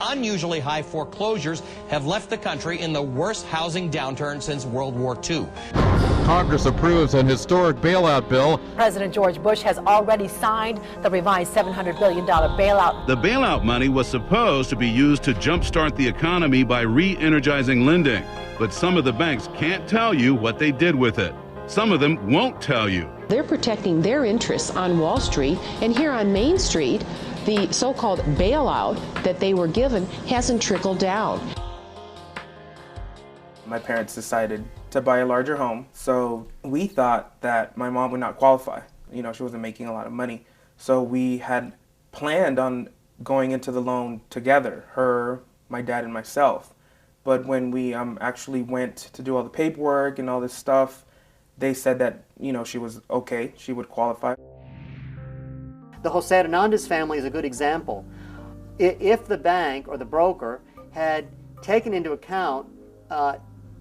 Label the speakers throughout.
Speaker 1: unusually high foreclosures have left the country in the worst housing downturn since World War II.
Speaker 2: Congress approves an historic bailout bill.
Speaker 3: President George Bush has already signed the revised $700 billion bailout.
Speaker 4: The bailout money was supposed to be used to jumpstart the economy by re-energizing lending. But some of the banks can't tell you what they did with it. Some of them won't tell you.
Speaker 5: They're protecting their interests on Wall Street, and here on Main Street, the so-called bailout that they were given hasn't trickled down.
Speaker 6: My parents decided to buy a larger home, so we thought that my mom would not qualify. You know, she wasn't making a lot of money. So we had planned on going into the loan together, her, my dad, and myself. But when we actually went to do all the paperwork and all this stuff, they said that, you know, she was okay, she would qualify.
Speaker 7: The Jose Hernandez family is a good example. If the bank or the broker had taken into account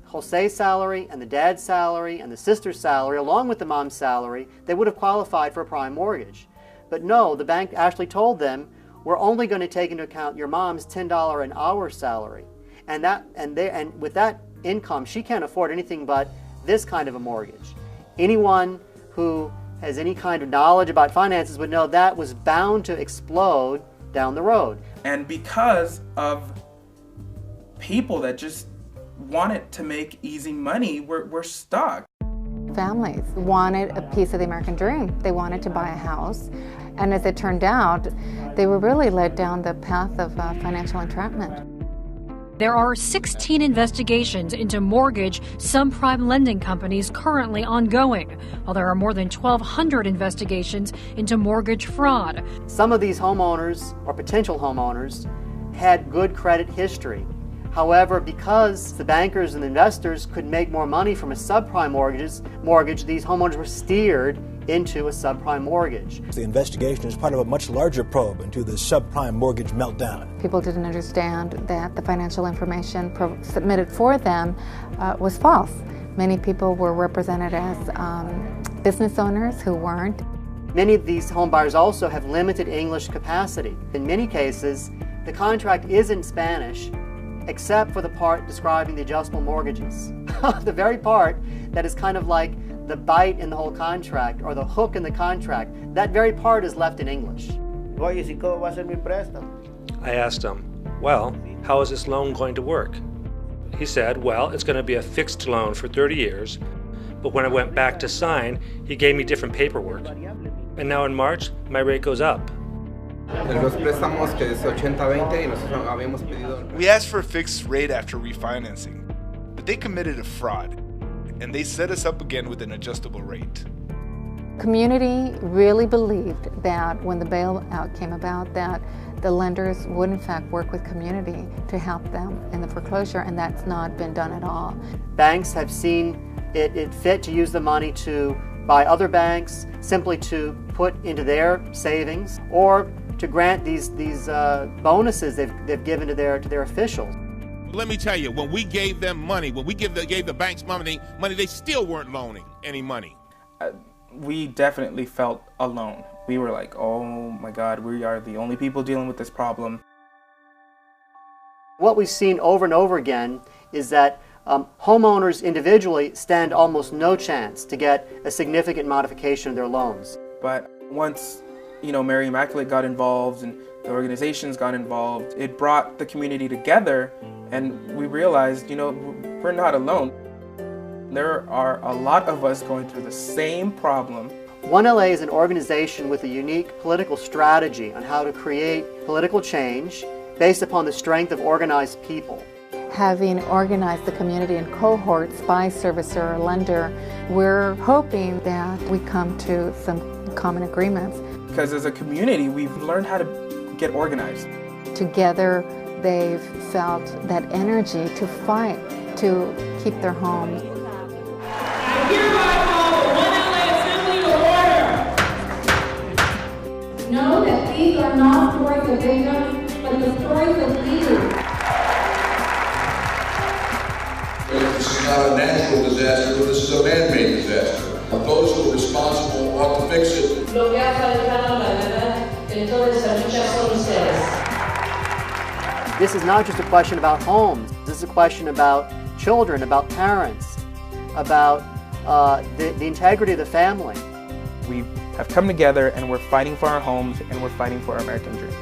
Speaker 7: Jose's salary and the dad's salary and the sister's salary along with the mom's salary, they would have qualified for a prime mortgage. But no, the bank actually told them, we're only going to take into account your mom's $10 an hour salary. And with that income, she can't afford anything but this kind of a mortgage. Anyone who has any kind of knowledge about finances would know that was bound to explode down the road.
Speaker 6: And because of people that just wanted to make easy money, we're stuck.
Speaker 8: Families wanted a piece of the American dream. They wanted to buy a house. And as it turned out, they were really led down the path of financial entrapment.
Speaker 9: There are 16 investigations into mortgage subprime lending companies currently ongoing, while there are more than 1,200 investigations into mortgage fraud.
Speaker 7: Some of these homeowners, or potential homeowners, had good credit history. However, because the bankers and the investors could make more money from a subprime mortgage, these homeowners were steered into a subprime mortgage.
Speaker 10: The investigation is part of a much larger probe into the subprime mortgage meltdown.
Speaker 8: People didn't understand that the financial information submitted for them was false. Many people were represented as business owners who weren't.
Speaker 7: Many of these home buyers also have limited English capacity. In many cases, the contract is in Spanish, except for the part describing the adjustable mortgages. The very part that is kind of like the bite in the whole contract or the hook in the contract, that very part is left in English.
Speaker 11: I asked him, well, how is this loan going to work? He said, well, it's going to be a fixed loan for 30 years, but when I went back to sign, he gave me different paperwork. And now in March, my rate goes up.
Speaker 12: We asked for a fixed rate after refinancing, but they committed a fraud, and they set us up again with an adjustable rate.
Speaker 8: Community really believed that when the bailout came about that the lenders would in fact work with community to help them in the foreclosure, and that's not been done at all. Banks have seen it fit to use the money to buy other banks, simply to put into their savings, or to grant these bonuses they've given to their officials.
Speaker 13: Let me tell you, when we gave them money, when we gave the banks money, they still weren't loaning any money.
Speaker 6: We definitely felt alone. We were like, oh my God, we are the only people dealing with this problem.
Speaker 7: What we've seen over and over again is that homeowners individually stand almost no chance to get a significant modification of their loans.
Speaker 6: But once, Mary Immaculate got involved and the organizations got involved, it brought the community together, and we realized, we're not alone. There are a lot of us going through the same problem.
Speaker 7: 1LA is an organization with a unique political strategy on how to create political change based upon the strength of organized people.
Speaker 8: Having organized the community in cohorts by servicer or lender, we're hoping that we come to some common agreements.
Speaker 6: Because as a community, we've learned how to get organized.
Speaker 8: Together, they've felt that energy to fight, to keep their homes.
Speaker 14: I hereby call the 1LA Assembly to order. Know that these are not stories of victims, but the stories of leaders.
Speaker 15: This is not a natural disaster, but this is a man-made disaster. Those who are responsible ought to fix it.
Speaker 14: Lo que ha faltado, la verdad, entonces muchas son ustedes.
Speaker 7: This is not just a question about homes. This is a question about children, about parents, about the integrity of the family.
Speaker 6: We have come together and we're fighting for our homes and we're fighting for our American dream.